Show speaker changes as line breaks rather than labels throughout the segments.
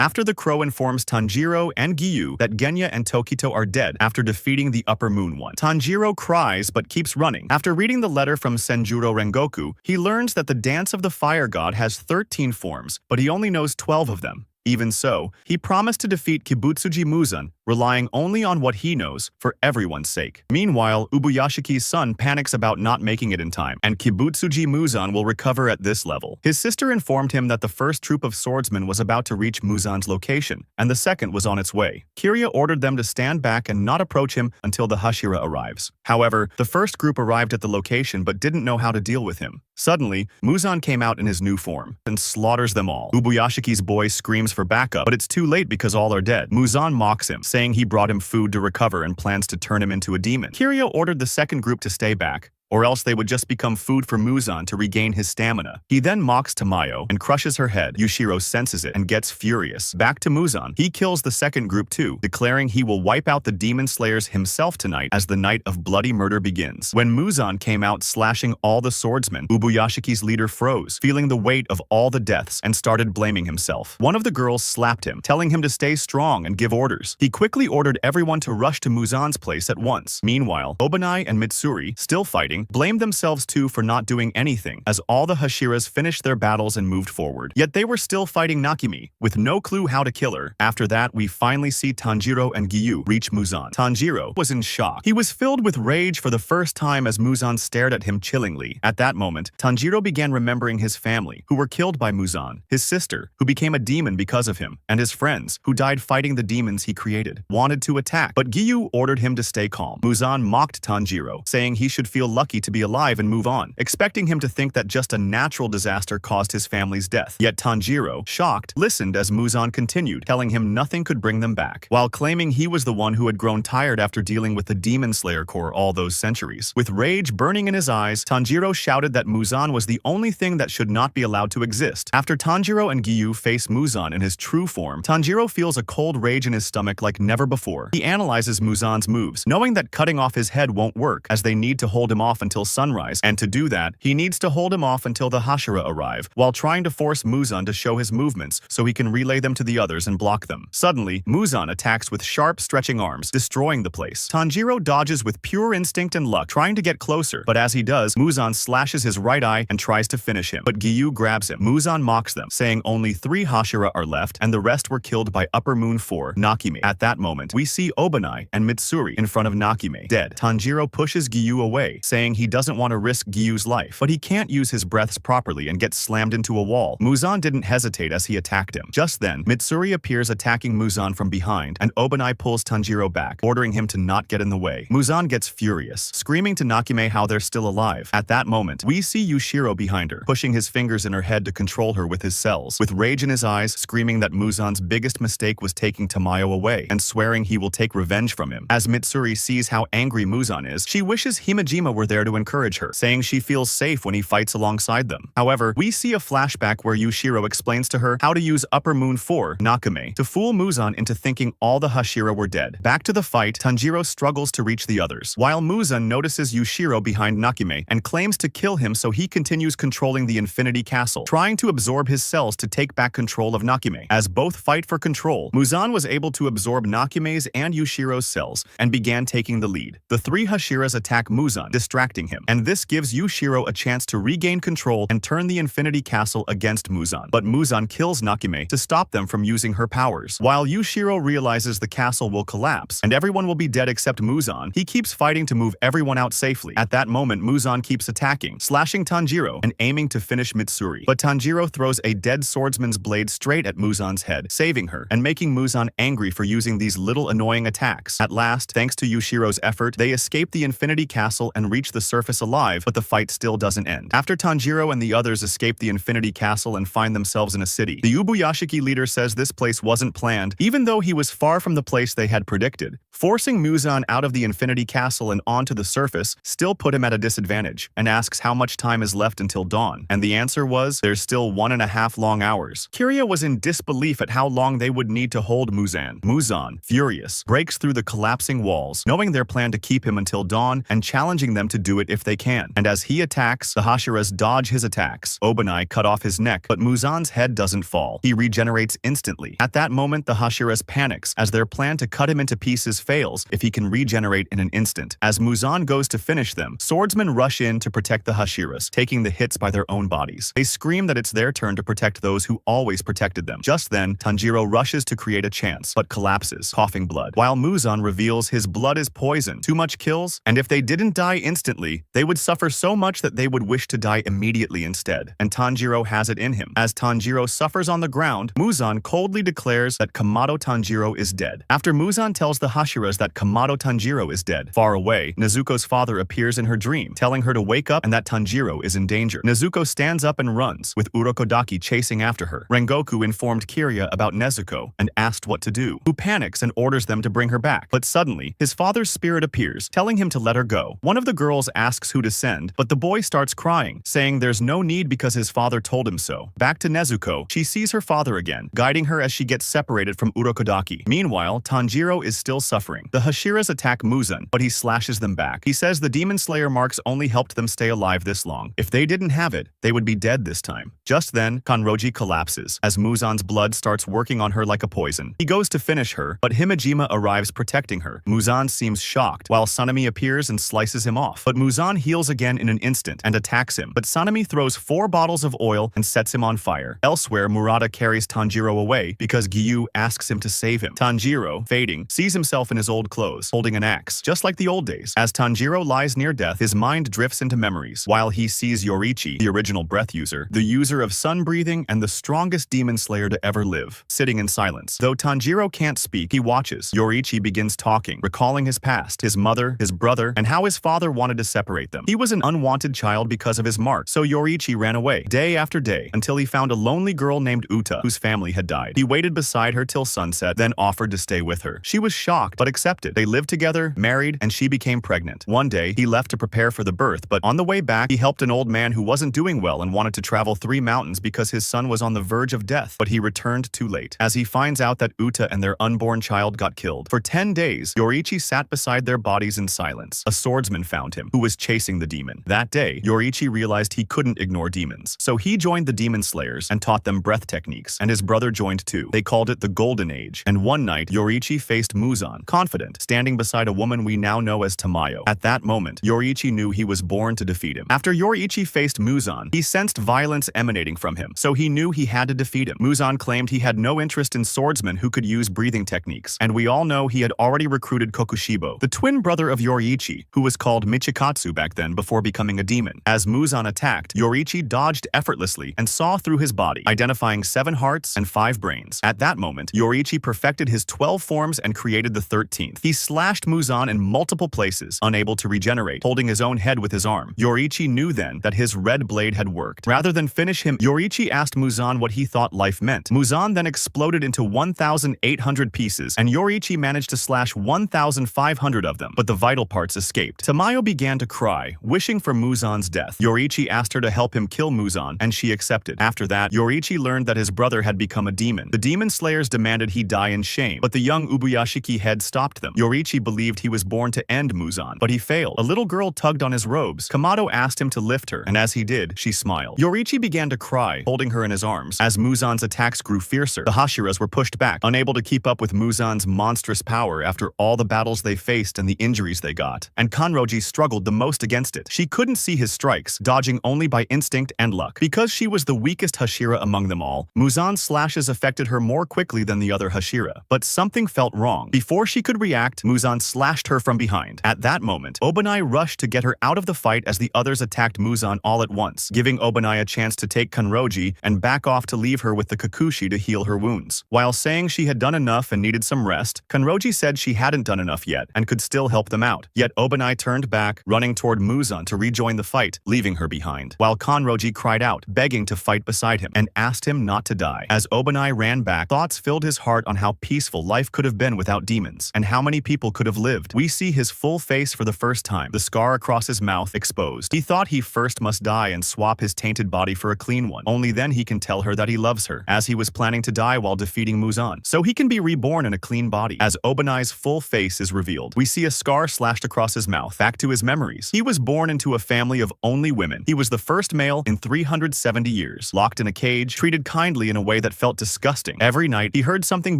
After the crow informs Tanjiro and Giyu that Genya and Tokito are dead after defeating the Upper Moon one. Tanjiro cries but keeps running. After reading the letter from Senjuro Rengoku, he learns that the Dance of the Fire God has 13 forms, but he only knows 12 of them. Even so, he promised to defeat Kibutsuji Muzan, relying only on what he knows for everyone's sake. Meanwhile, Ubuyashiki's son panics about not making it in time, and Kibutsuji Muzan will recover at this level. His sister informed him that the first troop of swordsmen was about to reach Muzan's location, and the second was on its way. Kiryu ordered them to stand back and not approach him until the Hashira arrives. However, the first group arrived at the location but didn't know how to deal with him. Suddenly, Muzan came out in his new form and slaughters them all. Ubuyashiki's boy screams for backup, but it's too late because all are dead. Muzan mocks him, saying he brought him food to recover and plans to turn him into a demon. Kiryu ordered the second group to stay back, or else they would just become food for Muzan to regain his stamina. He then mocks Tamayo and crushes her head. Yushiro senses it and gets furious. Back to Muzan, he kills the second group too, declaring he will wipe out the demon slayers himself tonight as the night of bloody murder begins. When Muzan came out slashing all the swordsmen, Ubuyashiki's leader froze, feeling the weight of all the deaths and started blaming himself. One of the girls slapped him, telling him to stay strong and give orders. He quickly ordered everyone to rush to Muzan's place at once. Meanwhile, Obanai and Mitsuri, still fighting, blamed themselves too for not doing anything, as all the Hashiras finished their battles and moved forward. Yet they were still fighting Nakimi, with no clue how to kill her. After that, we finally see Tanjiro and Giyu reach Muzan. Tanjiro was in shock. He was filled with rage for the first time as Muzan stared at him chillingly. At that moment, Tanjiro began remembering his family, who were killed by Muzan, his sister, who became a demon because of him, and his friends, who died fighting the demons he created, wanted to attack, but Giyu ordered him to stay calm. Muzan mocked Tanjiro, saying he should feel lucky to be alive and move on, expecting him to think that just a natural disaster caused his family's death. Yet Tanjiro, shocked, listened as Muzan continued, telling him nothing could bring them back, while claiming he was the one who had grown tired after dealing with the Demon Slayer Corps all those centuries. With rage burning in his eyes, Tanjiro shouted that Muzan was the only thing that should not be allowed to exist. After Tanjiro and Giyu face Muzan in his true form, Tanjiro feels a cold rage in his stomach like never before. He analyzes Muzan's moves, knowing that cutting off his head won't work, as they need to hold him off until sunrise, and to do that, he needs to hold him off until the Hashira arrive, while trying to force Muzan to show his movements so he can relay them to the others and block them. Suddenly, Muzan attacks with sharp, stretching arms, destroying the place. Tanjiro dodges with pure instinct and luck, trying to get closer, but as he does, Muzan slashes his right eye and tries to finish him, but Giyu grabs him. Muzan mocks them, saying only 3 Hashira are left, and the rest were killed by Upper Moon 4, Nakime. At that moment, we see Obanai and Mitsuri in front of Nakime, dead. Tanjiro pushes Giyu away, saying he doesn't want to risk Giyu's life, but he can't use his breaths properly and gets slammed into a wall. Muzan didn't hesitate as he attacked him. Just then, Mitsuri appears attacking Muzan from behind, and Obanai pulls Tanjiro back, ordering him to not get in the way. Muzan gets furious, screaming to Nakime how they're still alive. At that moment, we see Yushiro behind her, pushing his fingers in her head to control her with his cells, with rage in his eyes, screaming that Muzan's biggest mistake was taking Tamayo away, and swearing he will take revenge from him. As Mitsuri sees how angry Muzan is, she wishes Himejima were there to encourage her, saying she feels safe when he fights alongside them. However, we see a flashback where Yushiro explains to her how to use Upper Moon 4, Nakame, to fool Muzan into thinking all the Hashira were dead. Back to the fight, Tanjiro struggles to reach the others, while Muzan notices Yushiro behind Nakame and claims to kill him, so he continues controlling the Infinity Castle, trying to absorb his cells to take back control of Nakame. As both fight for control, Muzan was able to absorb Nakime's and Yushiro's cells and began taking the lead. The 3 Hashiras attack Muzan, distracting him, and this gives Yushiro a chance to regain control and turn the Infinity Castle against Muzan. But Muzan kills Nakime to stop them from using her powers. While Yushiro realizes the castle will collapse and everyone will be dead except Muzan, he keeps fighting to move everyone out safely. At that moment, Muzan keeps attacking, slashing Tanjiro and aiming to finish Mitsuri. But Tanjiro throws a dead swordsman's blade straight at Muzan's head, saving her and making Muzan angry for using these little annoying attacks. At last, thanks to Yushiro's effort, they escape the Infinity Castle and reach the surface alive, but the fight still doesn't end. After Tanjiro and the others escape the Infinity Castle and find themselves in a city, the Ubuyashiki leader says this place wasn't planned, even though he was far from the place they had predicted. Forcing Muzan out of the Infinity Castle and onto the surface still put him at a disadvantage, and asks how much time is left until dawn, and the answer was, there's still 1.5 long hours. Kiryu was in disbelief at how long they would need to hold Muzan. Muzan, furious, breaks through the collapsing walls, knowing their plan to keep him until dawn and challenging them to do it if they can. And as he attacks, the Hashiras dodge his attacks. Obanai cut off his neck, but Muzan's head doesn't fall. He regenerates instantly. At that moment, the Hashiras panics as their plan to cut him into pieces fails if he can regenerate in an instant. As Muzan goes to finish them, swordsmen rush in to protect the Hashiras, taking the hits by their own bodies. They scream that it's their turn to protect those who always protected them. Just then, Tanjiro rushes to create a chance, but collapses, coughing blood, while Muzan reveals his blood is poison. Too much kills, and if they didn't die instantly, they would suffer so much that they would wish to die immediately instead. And Tanjiro has it in him. As Tanjiro suffers on the ground, Muzan coldly declares that Kamado Tanjiro is dead. After Muzan tells the Hashiras that Kamado Tanjiro is dead, far away, Nezuko's father appears in her dream, telling her to wake up and that Tanjiro is in danger. Nezuko stands up and runs, with Daki chasing after her. Rengoku informed Kirya about Nezuko and asked what to do, who panics and orders them to bring her back. But suddenly, his father's spirit appears, telling him to let her go. One of the girls asks who to send, but the boy starts crying, saying there's no need because his father told him so. Back to Nezuko, she sees her father again, guiding her as she gets separated from Daki. Meanwhile, Tanjiro is still suffering. The Hashiras attack Muzan, but he slashes them back. He says the Demon Slayer marks only helped them stay alive this long. If they didn't have it, they would be dead this time. Just then, Kanroji collapses, as Muzan's blood starts working on her like a poison. He goes to finish her, but Himejima arrives protecting her. Muzan seems shocked, while Sanemi appears and slices him off. But Muzan heals again in an instant and attacks him, but Sanemi throws 4 bottles of oil and sets him on fire. Elsewhere, Murata carries Tanjiro away because Giyu asks him to save him. Tanjiro, fading, sees himself in his old clothes, holding an axe, just like the old days. As Tanjiro lies near death, his mind drifts into memories, while he sees Yoriichi, the original breath user, the user of sun breathing and the strongest demon slayer to ever live, sitting in silence. Though Tanjiro can't speak, he watches. Yoriichi begins talking, recalling his past, his mother, his brother, and how his father wanted to separate them. He was an unwanted child because of his mark, so Yoriichi ran away, day after day, until he found a lonely girl named Uta, whose family had died. He waited beside her till sunset, then offered to stay with her. She was shocked, but accepted. They lived together, married, and she became pregnant. One day, he left to prepare for the birth, but on the way back, he helped an old man who wasn't doing well and wanted to travel 3 mountains because his son was on the verge of death, but he returned too late, as he finds out that Uta and their unborn child got killed. For 10 days, Yoriichi sat beside their bodies in silence. A swordsman found him, who was chasing the demon. That day, Yoriichi realized he couldn't ignore demons, so he joined the demon slayers and taught them breath techniques, and his brother joined too. They called it the Golden Age, and one night, Yoriichi faced Muzan, confident, standing beside a woman we now know as Tamayo. At that moment, Yoriichi knew he was born to defeat him. After Yoriichi faced Muzan, he sensed violence emanating from him, so he knew he had to defeat him. Muzan claimed he had no interest in swordsmen who could use breathing techniques, and we all know he had already recruited Kokushibo, the twin brother of Yoriichi, who was called Michikatsu back then before becoming a demon. As Muzan attacked, Yoriichi dodged effortlessly and saw through his body, identifying 7 hearts and 5 brains. At that moment, Yoriichi perfected his 12 forms and created the 13th. He slashed Muzan in multiple places, unable to regenerate, holding his own head with his arm. Yoriichi knew then that his red blade had worked. Rather than finish him, Yoriichi asked Muzan what he thought life meant. Muzan then exploded into 1,800 pieces, and Yoriichi managed to slash 1,500 of them, but the vital parts escaped. Tamayo began to cry, wishing for Muzan's death. Yoriichi asked her to help him kill Muzan, and she accepted. After that, Yoriichi learned that his brother had become a demon. The demon slayers demanded he die in shame, but the young Ubuyashiki head stopped them. Yoriichi believed he was born to end Muzan, but he failed. A little girl tugged on his robes. Kamado asked him to lift her, and as he did, she smiled. Yoriichi began to cry, holding her in his arms. As Muzan's attacks grew fiercer, the Hashiras were pushed back, unable to keep up with Muzan's monstrous power after all the battles they faced and the injuries they got. And Kanroji struggled the most against it. She couldn't see his strikes, dodging only by instinct and luck. Because she was the weakest Hashira among them all, Muzan's slashes affected her more quickly than the other Hashira. But something felt wrong. Before she could react, Muzan slashed her from behind. At that moment, Obanai rushed to get her out of the fight as the others attacked Muzan all at once, giving Obanai a chance to take Kanroji and back off to leave her with the Kakushi to heal her wounds. While saying she had done enough and needed some rest, Kanroji said she hadn't done enough yet and could still help them out. Yet Obanai turned back, running toward Muzan to rejoin the fight, leaving her behind, while Kanroji cried out, begging to fight beside him, and asked him not to die. As Obanai ran back, thoughts filled his heart on how peaceful life could have been without demons, and how many people could have lived. We see his full face for the first time, the scar across his mouth exposed. He thought he first must die and swap his tainted body for a clean one. Only then he can tell her that he loves her, as he was planning to die while defeating Muzan, so he can be reborn in a clean body. As Obanai's full face is revealed, we see a scar slashed across his mouth. Back to his memories. He was born into a family of only women. He was the first male in 370 years, locked in a cage, treated kindly in a way that felt disgusting. Every night, he heard something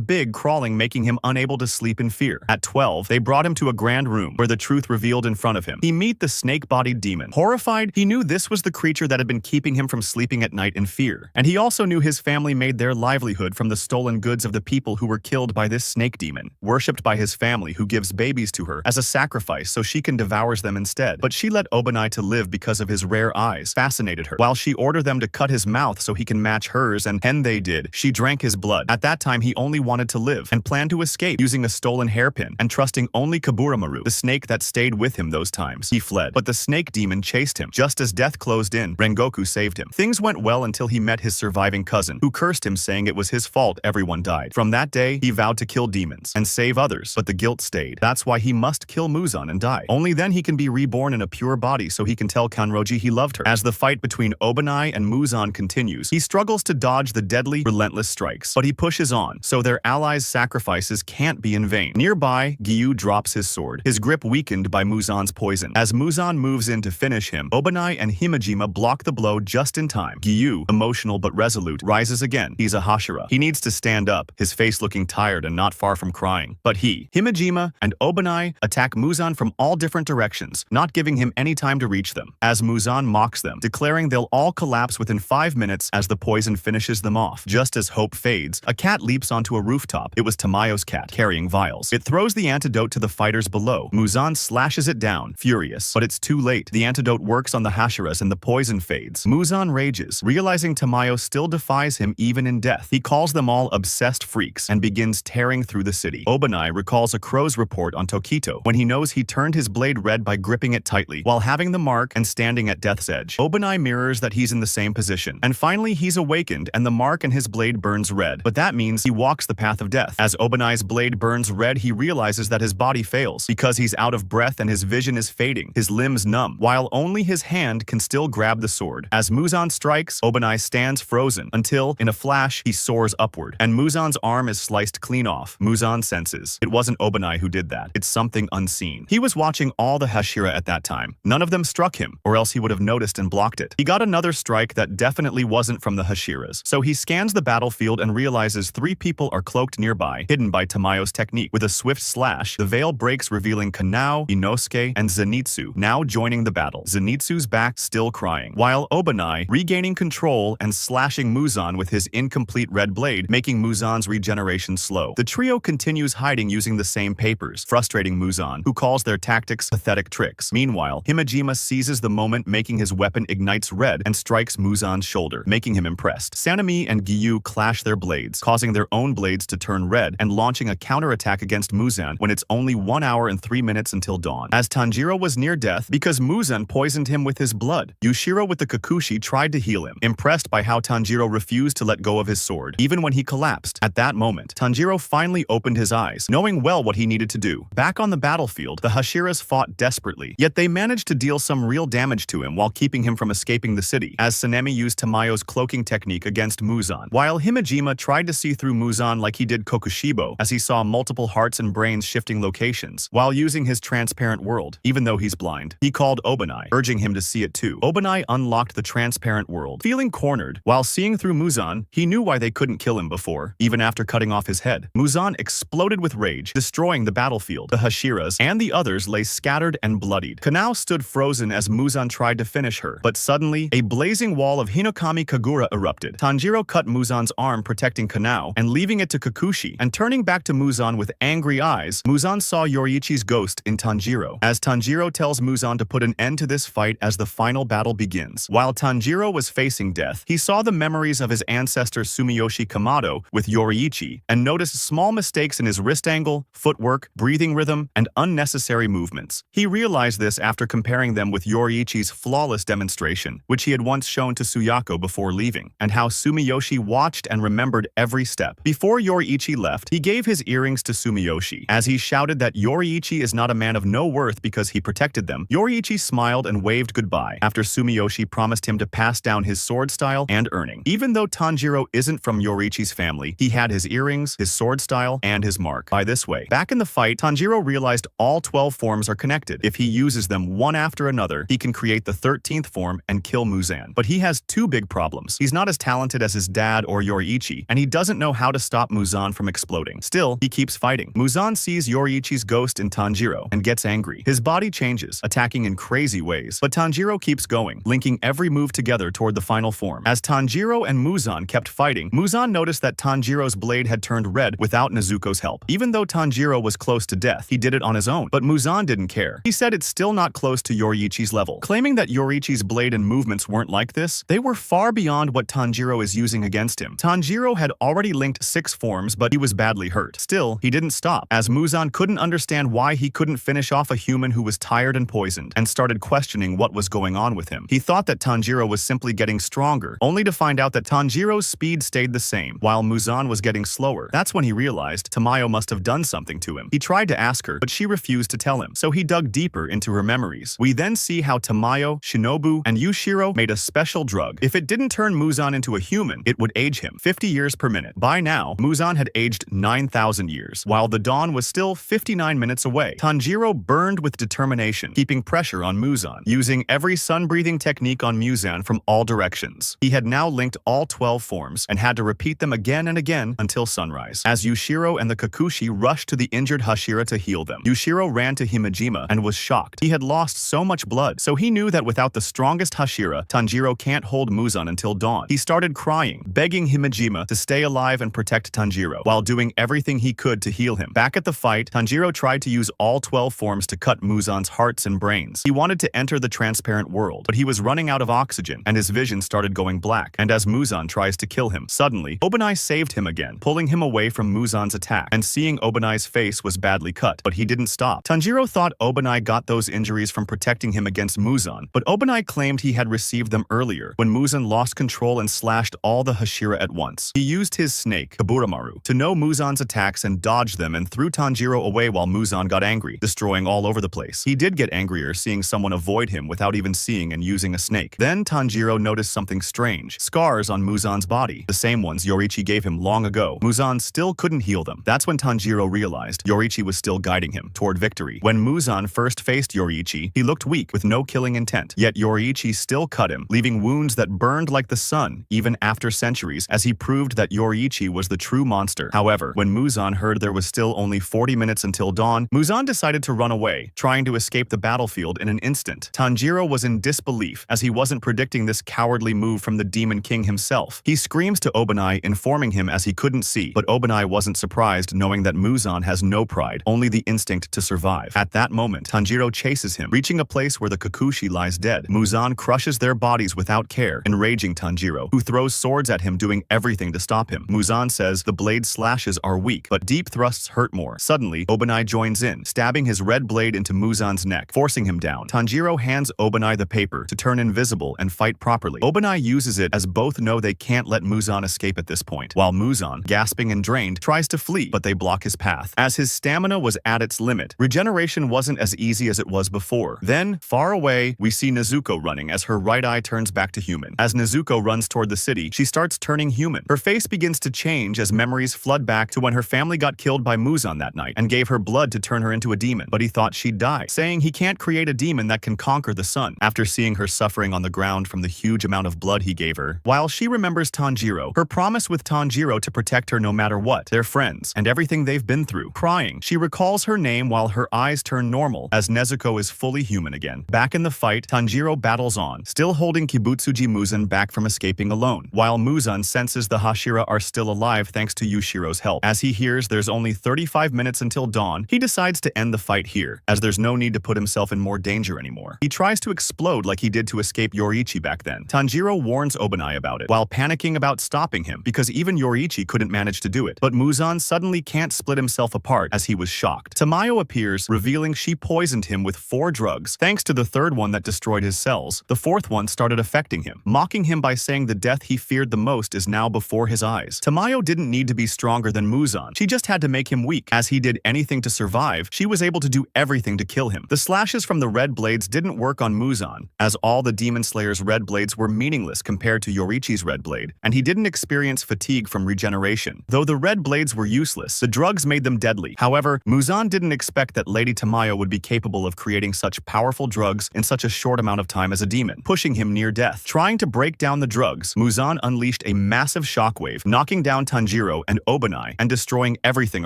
big crawling, making him unable to sleep in fear. At 12, they brought him to a grand room where the truth revealed in front of him. He met the snake-bodied demon. Horrified, he knew this was the creature that had been keeping him from sleeping at night in fear. And he also knew his family made their livelihood from the stolen goods of the people who were killed by this snake demon, worshipped by his family who gives babies to her as a sacrifice so she can devour them instead. But she let Obanai to live because of his rare eyes fascinated her, while she ordered them to cut his mouth so he can match hers, and they did. She drank his blood. At that time, he only wanted to live and planned to escape using a stolen hairpin and trusting only Kaburamaru, the snake that stayed with him those times. He fled, but the snake demon chased him. Just as death closed in, Rengoku saved him. Things went well until he met his surviving cousin, who cursed him, saying it was his fault everyone died. From that day, he vowed to kill demons and save others, but the guilt stayed. That's why he must kill Muzan and die. Only then he can be reborn in a pure body so he can tell Kanroji he loved her. As the fight between Obanai and Muzan continues, he struggles to dodge the deadly, relentless strikes, but he pushes on, so their allies' sacrifices can't be in vain. Nearby, Giyu drops his sword, his grip weakened by Muzan's poison. As Muzan moves in to finish him, Obanai and Himejima block the blow just in time. Giyu, emotional but resolute, rises again. He's a Hashira. He needs to stand up, his face looking tired and not far from crying. But Himejima, and Obanai attack Muzan from all different directions, not giving him any time to reach them, as Muzan mocks them, declaring they'll all collapse within 5 minutes as the poison finishes them off. Just as hope fades, a cat leaps onto a rooftop. It was Tamayo's cat, carrying vials. It throws the antidote to the fighters below. Muzan slashes it down, furious, but it's too late. The antidote works on the Hashiras and the poison fades. Muzan rages, realizing Tamayo still defies him even in death. He calls them all obsessed freaks and begins tearing through the city. Obanai recalls a crow's report on Tokito when he knows he turned his blade red by gripping it tightly while having the mark and standing at death's edge. Obanai mirrors that he's in the same position, and finally he's awakened and the mark and his blade burns red. But that means he walks the path of death. As Obanai's blade burns red, he realizes that his body fails because he's out of breath and his vision is fading, his limbs numb, while only his hand can still grab the sword. As Muzan strikes, Obanai stands frozen until, in a flash, he soars upward, and Muzan's arm is sliced clean off. Muzan senses it wasn't Obanai who did that. It's something unseen. He was watching all the Hashira at that time. None of them struck him, or else he would have noticed and blocked it. He got another strike that definitely wasn't from the Hashiras, so he scans the battlefield and realizes 3 people are cloaked nearby, hidden by Tamayo's technique. With a swift slash, the veil breaks, revealing Kanao, Inosuke, and Zenitsu, now joining the battle. Zenitsu's back still crying, while Obanai regaining control and slashing Muzan with his incomplete red blade, making Muzan's regeneration slow. The trio continues hiding using the same papers, frustrating Muzan, who calls their tactics pathetic tricks. Meanwhile, Himejima seizes the moment, making his weapon ignites red and strikes Muzan's shoulder, making him impressed. Sanemi and Giyu clash their blades, causing their own blades to turn red and launching a counterattack against Muzan when it's only 1 hour and 3 minutes until dawn. As Tanjiro was near death because Muzan poisoned him with his blood, Yushiro with the Kokushi tried to heal him, impressed by how Tanjiro refused to let go of his sword, even when he collapsed. At that moment, Tanjiro finally opened his eyes, knowing well what he needed to do. Back on the battlefield, the Hashiras fought desperately, yet they managed to deal some real damage to him while keeping him from escaping the city, as Sanemi used Tamayo's cloaking technique against Muzan, while Himejima tried to see through Muzan like he did Kokushibo, as he saw multiple hearts and brains shifting locations, while using his transparent world, even though he's blind. He called Obanai, urging him to see it too. Obanai unlocked the transparent world. Feeling cornered, while seeing through Muzan, he knew why they couldn't kill him before, even after cutting off his head. Muzan exploded with rage, destroying the battlefield. The Hashiras and the others lay scattered and bloodied. Kanao stood frozen as Muzan tried to finish her, but suddenly, a blazing wall of Hinokami Kagura erupted. Tanjiro cut Muzan's arm, protecting Kanao, and leaving it to Kokushi, and turning back to Muzan with angry eyes, Muzan saw Yoriichi's ghost in Tanjiro. As Tanjiro tells Muzan to put an end to this fight as the final battle begins. While Tanjiro was facing death, he saw the memories of his ancestor Sumiyoshi Kamado with Yoriichi, and noticed small mistakes in his wrist angle, footwork, breathing rhythm, and unnecessary movements. He realized this after comparing them with Yoriichi's flawless demonstration, which he had once shown to Suyako before leaving, and how Sumiyoshi watched and remembered every step. Before Yoriichi left, he gave his earrings to Sumiyoshi, as he shouted that Yoriichi is not a man of no worth because he protected them. Yoriichi smiled and waved goodbye, after Sumiyoshi promised him to pass down his sword style and earning. Even though Tanjiro isn't from Yoriichi's family, he had his earrings, his sword style, and his mark. By this way, back in the fight, Tanjiro realized all 12 forms are connected. If he uses them one after another, he can create the 13th form and kill Muzan. But he has two big problems. He's not as talented as his dad or Yoriichi, and he doesn't know how to stop Muzan from exploding. Still, he keeps fighting. Muzan sees Yoriichi's ghost in Tanjiro and gets angry. His body changes, attacking in crazy ways, but Tanjiro keeps going, linking every move together toward the final form. As Tanjiro and Muzan kept fighting, Muzan noticed that Tanjiro's blade had turned red without Nezuko's help. Even though Tanjiro was close to death, he did it on his own, but Muzan didn't care. He said it's still not close to Yoriichi's level. Claiming that Yoriichi's blade and movements weren't like this, they were far beyond what Tanjiro is using against him. Tanjiro had already linked 6 forms, but he was badly hurt. Still, he didn't stop, as Muzan couldn't understand why he couldn't finish off a human who was tired and poisoned, and started questioning what was going on with him. He thought that Tanjiro was simply getting stronger, only to find out that Tanjiro's speed stayed the same, while Muzan was getting slower. That's when he realized Tamayo must have done something to him. He tried to ask her, but she refused to tell him, so he dug deeper into her memories. We then see how Tamayo, Shinobu, and Yushiro made a special drug. If it didn't turn Muzan into a human, it would age him 50 years per minute. By now, Muzan had aged 9,000 years, while the dawn was still 59 minutes away. Tanjiro burned with determination, keeping pressure on Muzan, using every sun-breathing technique on Muzan from all directions. He had now linked all 12 forms, and had to repeat them again and again until sunrise. As Yushiro and the Kokushi rushed to the injured Hashira to heal them, Yushiro ran to Himejima and was shocked. He had lost so much blood, so he knew that without the strongest Hashira, Tanjiro can't hold Muzan until dawn. He started crying, begging Himejima to stay alive and protect Tanjiro, while doing everything he could to heal him. Back at the fight, Tanjiro tried to use all 12 forms to cut Muzan's hearts and brains. He wanted to enter the transparent world, but he was running out of oxygen, and his vision started going black. And as Muzan tries to kill him, suddenly, Obanai saved him again, pulling him away from Muzan's attack, and seeing Obanai's face was badly cut, but he didn't stop. Tanjiro thought Obanai got those injuries from protecting him against Muzan, but Obanai claimed he had received them earlier, when Muzan lost control and slashed all the Hashira at once. He used his snake, Kaburamaru, to know Muzan's attacks and dodged them and threw Tanjiro away while Muzan got angry, destroying all over the place. He did get angrier seeing someone avoid him without even seeing and using a snake. Then Tanjiro noticed something strange, scars on Muzan's body, the same ones Yoriichi gave him long ago. Muzan still couldn't heal them. That's when Tanjiro realized Yoriichi was still guiding him toward victory. When Muzan first faced Yoriichi, he looked weak with no killing intent, yet Yoriichi still cut him, leaving wounds that burned like the sun even after centuries, as he proved that Yoriichi was the true monster. However, when Muzan heard there was still only 40 minutes until dawn, Muzan decided to run away, trying to escape the battlefield in an instant. Tanjiro was in disbelief, as he wasn't predicting this cowardly move from the Demon King himself. He screams to Obanai, informing him as he couldn't see, but Obanai wasn't surprised, knowing that Muzan has no pride, only the instinct to survive. At that moment, Tanjiro chases him, reaching a place where the Kokushi lies dead. Muzan crushes their bodies without care, enraging Tanjiro, who throws swords at him, doing everything to stop him. Muzan says the blade slashes are weak, but deep thrusts hurt more. Suddenly, Obanai joins in, stabbing his red blade into Muzan's neck, forcing him down. Tanjiro hands Obanai the paper to turn invisible and fight properly. Obanai uses it as both know they can't let Muzan escape at this point, while Muzan, gasping and drained, tries to flee, but they block his path. As his stamina was at its limit, regeneration wasn't as easy as it was before. Then, far away, we see Nezuko running as her right eye turns back to human. As Nezuko runs toward the city, she starts turning human. Her face begins to change as memories flood back to when her family got killed by Muzan that night and gave her blood to turn her into a demon, but he thought she'd die, saying he can't create a demon that can conquer the sun. After seeing her suffering on the ground from the huge amount of blood he gave her, while she remembers Tanjiro, her promise with Tanjiro to protect her no matter what, their friends, and everything they've been through. Crying, she recalls her name while her eyes turn normal as Nezuko is fully human again. Back in the fight, Tanjiro battles on, still holding Kibutsuji Muzan back from escaping alone, while Muzan senses the Hashira are still alive thanks to Yushiro's help. As he hears there's only 35 minutes until dawn, he decides to end the fight here, as there's no need to put himself in more danger anymore. He tries to explode like he did to escape Yoriichi back then. Tanjiro warns Obanai about it, while panicking about stopping him, because even Yoriichi couldn't manage to do it. But Muzan suddenly can't split himself apart as he was shocked. Tamayo appears, revealing she poisoned him with 4 drugs. Thanks to the third one that destroyed his cells, the fourth one started affecting him, mocking him by saying the death he feared the most is now before his eyes. Tamayo didn't need to be stronger than Muzan. She just had to make him weak. As he did anything to survive, she was able to do everything to kill him. The slashes from the red blades didn't work on Muzan, as all the Demon Slayer's red blades were meaningless compared to Yoriichi's red blade, and he didn't experience fatigue from regeneration. Though the red blades were useless, the drugs made them deadly. However, Muzan didn't expect that Lady Tamayo would be capable capable of creating such powerful drugs in such a short amount of time as a demon, pushing him near death. Trying to break down the drugs, Muzan unleashed a massive shockwave, knocking down Tanjiro and Obanai and destroying everything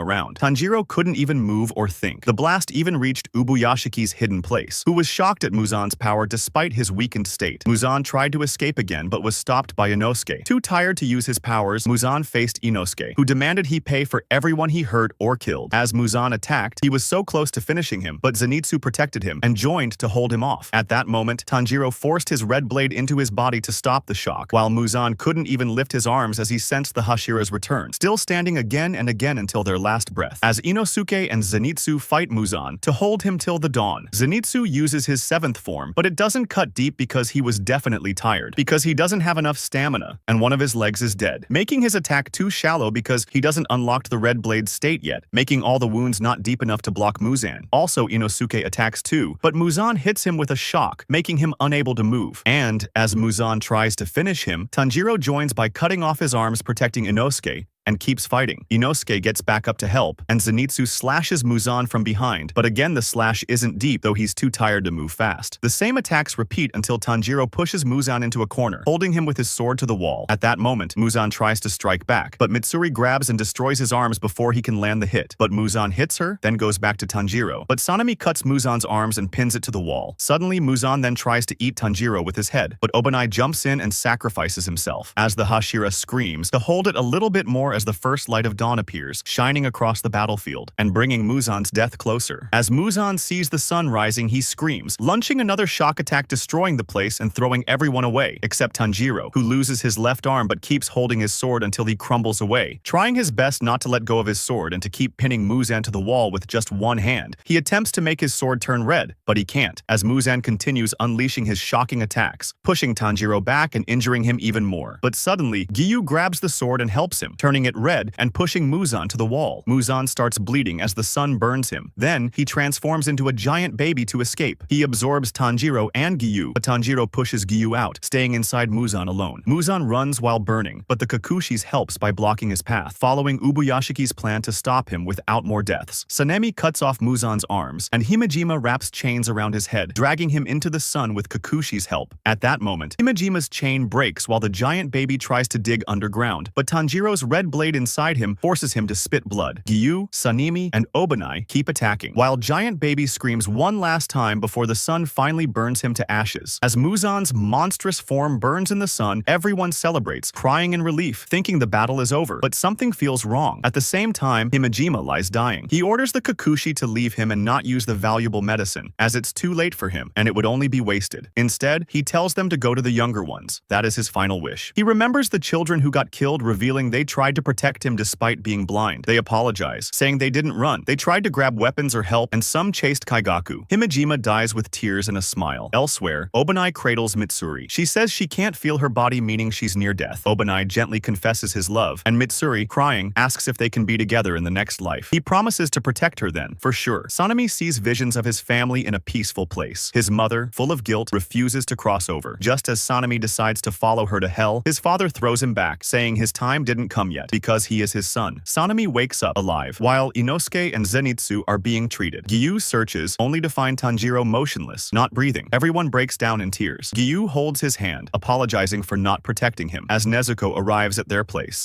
around. Tanjiro couldn't even move or think. The blast even reached Ubuyashiki's hidden place, who was shocked at Muzan's power despite his weakened state. Muzan tried to escape again but was stopped by Inosuke. Too tired to use his powers, Muzan faced Inosuke, who demanded he pay for everyone he hurt or killed. As Muzan attacked, he was so close to finishing him, but Zenitsu protected him and joined to hold him off. At that moment, Tanjiro forced his red blade into his body to stop the shock, while Muzan couldn't even lift his arms as he sensed the Hashira's return, still standing again and again until their last breath. As Inosuke and Zenitsu fight Muzan to hold him till the dawn, Zenitsu uses his 7th form, but it doesn't cut deep because he was definitely tired, because he doesn't have enough stamina, and one of his legs is dead, making his attack too shallow because he doesn't unlock the red blade's state yet, making all the wounds not deep enough to block Muzan. Also, Inosuke attacks too, but Muzan hits him with a shock, making him unable to move. And, as Muzan tries to finish him, Tanjiro joins by cutting off his arms protecting Inosuke, and keeps fighting. Inosuke gets back up to help, and Zenitsu slashes Muzan from behind, but again the slash isn't deep though he's too tired to move fast. The same attacks repeat until Tanjiro pushes Muzan into a corner, holding him with his sword to the wall. At that moment, Muzan tries to strike back, but Mitsuri grabs and destroys his arms before he can land the hit. But Muzan hits her, then goes back to Tanjiro. But Sanemi cuts Muzan's arms and pins it to the wall. Suddenly, Muzan then tries to eat Tanjiro with his head, but Obanai jumps in and sacrifices himself. As the Hashira screams to hold it a little bit more as the first light of dawn appears, shining across the battlefield, and bringing Muzan's death closer. As Muzan sees the sun rising, he screams, launching another shock attack, destroying the place and throwing everyone away, except Tanjiro, who loses his left arm but keeps holding his sword until he crumbles away. Trying his best not to let go of his sword and to keep pinning Muzan to the wall with just one hand, he attempts to make his sword turn red, but he can't, as Muzan continues unleashing his shocking attacks, pushing Tanjiro back and injuring him even more. But suddenly, Giyu grabs the sword and helps him, turning it red and pushing Muzan to the wall. Muzan starts bleeding as the sun burns him. Then, he transforms into a giant baby to escape. He absorbs Tanjiro and Giyu, but Tanjiro pushes Giyu out, staying inside Muzan alone. Muzan runs while burning, but the Kokushi's helps by blocking his path, following Ubuyashiki's plan to stop him without more deaths. Sanemi cuts off Muzan's arms, and Himejima wraps chains around his head, dragging him into the sun with Kokushi's help. At that moment, Himejima's chain breaks while the giant baby tries to dig underground, but Tanjiro's red blade inside him forces him to spit blood. Giyu, Sanemi, and Obanai keep attacking, while giant baby screams one last time before the sun finally burns him to ashes. As Muzan's monstrous form burns in the sun, everyone celebrates, crying in relief, thinking the battle is over. But something feels wrong. At the same time, Himejima lies dying. He orders the Kokushi to leave him and not use the valuable medicine, as it's too late for him, and it would only be wasted. Instead, he tells them to go to the younger ones. That is his final wish. He remembers the children who got killed, revealing they tried to protect him despite being blind. They apologize, saying they didn't run. They tried to grab weapons or help, and some chased Kaigaku. Himejima dies with tears and a smile. Elsewhere, Obanai cradles Mitsuri. She says she can't feel her body, meaning she's near death. Obanai gently confesses his love, and Mitsuri, crying, asks if they can be together in the next life. He promises to protect her then, for sure. Sanemi sees visions of his family in a peaceful place. His mother, full of guilt, refuses to cross over. Just as Sanemi decides to follow her to hell, his father throws him back, saying his time didn't come yet, because he is his son. Sanemi wakes up alive, while Inosuke and Zenitsu are being treated. Giyu searches, only to find Tanjiro motionless, not breathing. Everyone breaks down in tears. Giyu holds his hand, apologizing for not protecting him, as Nezuko arrives at their place.